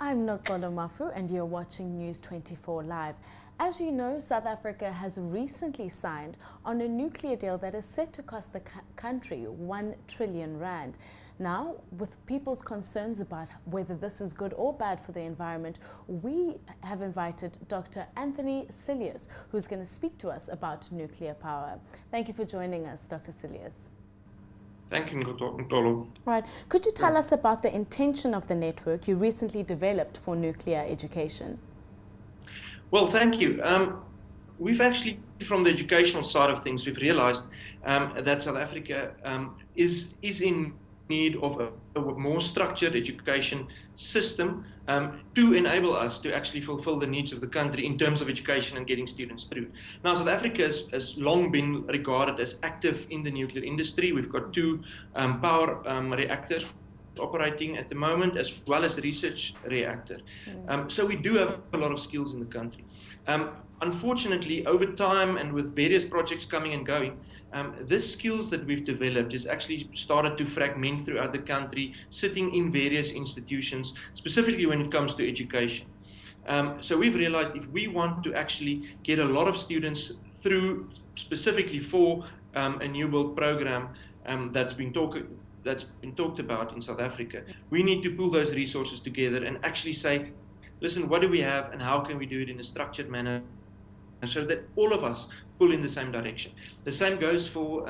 I'm Noxolo Mafu and you're watching News 24 Live. As you know, South Africa has recently signed on a nuclear deal that is set to cost the country 1 trillion rand. Now, with people's concerns about whether this is good or bad for the environment, we have invited Dr. Anthony Cilliers, who's going to speak to us about nuclear power. Thank you for joining us, Dr. Cilliers. Thank you, Noxolo. Right. Could you tell us about the intention of the network you recently developed for nuclear education? Well, thank you. We've actually, from the educational side of things, we've realized that South Africa is in need of a more structured education system to enable us to actually fulfill the needs of the country in terms of education and getting students through. Now, South Africa has long been regarded as active in the nuclear industry. We've got 2 power reactors operating at the moment, as well as a research reactor. So we do have a lot of skills in the country. Unfortunately, over time and with various projects coming and going, the skills that we've developed is actually started to fragment throughout the country, sitting in various institutions, specifically when it comes to education. So we've realized if we want to actually get a lot of students through specifically for a new build program that's been talked about in South Africa, we need to pull those resources together and actually say, listen, what do we have and how can we do it in a structured manner so that all of us pull in the same direction. The same goes for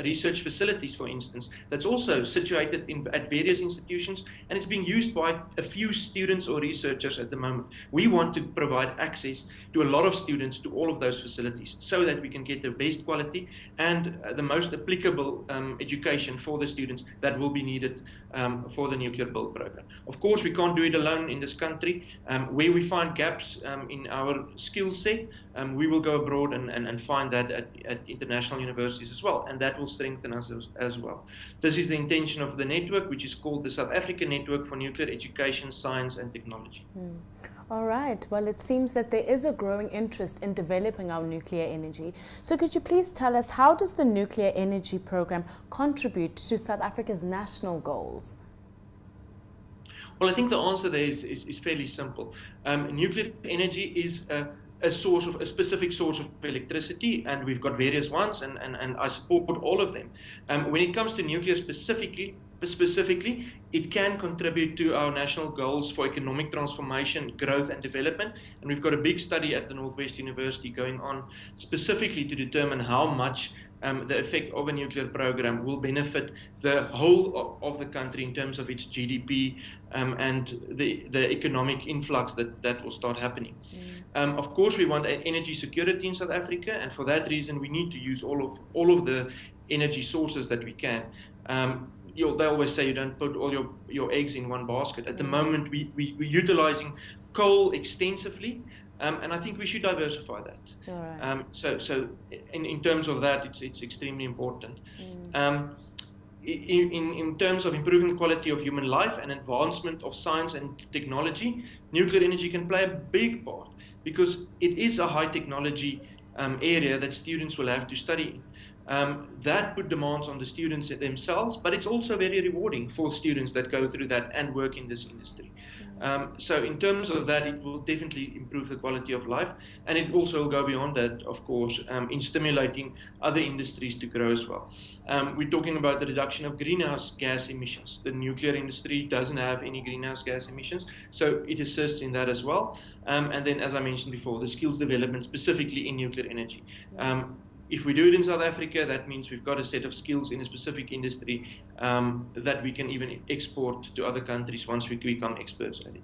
research facilities, for instance, that's also situated at various institutions, and it's being used by a few students or researchers at the moment. We want to provide access to a lot of students to all of those facilities so that we can get the best quality and the most applicable education for the students that will be needed for the nuclear build program. Of course, we can't do it alone in this country. Where we find gaps in our skill set, we will go abroad and find that at international universities as well, and that will strengthen us as well. This is the intention of the network, which is called the South African Network for Nuclear Education, Science and Technology. All right. Well, it seems that there is a growing interest in developing our nuclear energy. So could you please tell us, how does the nuclear energy program contribute to South Africa's national goals? Well, I think the answer there is fairly simple. Nuclear energy is a specific source of electricity, and we've got various ones, and I support all of them. When it comes to nuclear specifically, it can contribute to our national goals for economic transformation, growth and development, and we've got a big study at the Northwest University going on specifically to determine how much the effect of a nuclear program will benefit the whole of the country in terms of its GDP and the economic influx that will start happening. Of course, we want energy security in South Africa, and for that reason we need to use all of the energy sources that we can. They always say you don't put all your eggs in one basket. At the moment, we're utilizing coal extensively, and I think we should diversify that. All right. So in terms of that, it's extremely important. In terms of improving the quality of human life and advancement of science and technology, nuclear energy can play a big part because it is a high technology area that students will have to study in. That put demands on the students themselves, but it's also very rewarding for students that go through that and work in this industry. So in terms of that, it will definitely improve the quality of life, and it also will go beyond that, of course, in stimulating other industries to grow as well. We're talking about the reduction of greenhouse gas emissions. The nuclear industry doesn't have any greenhouse gas emissions, so it assists in that as well. And then, as I mentioned before, the skills development specifically in nuclear energy. If we do it in South Africa, that means we've got a set of skills in a specific industry that we can even export to other countries once we become experts at it.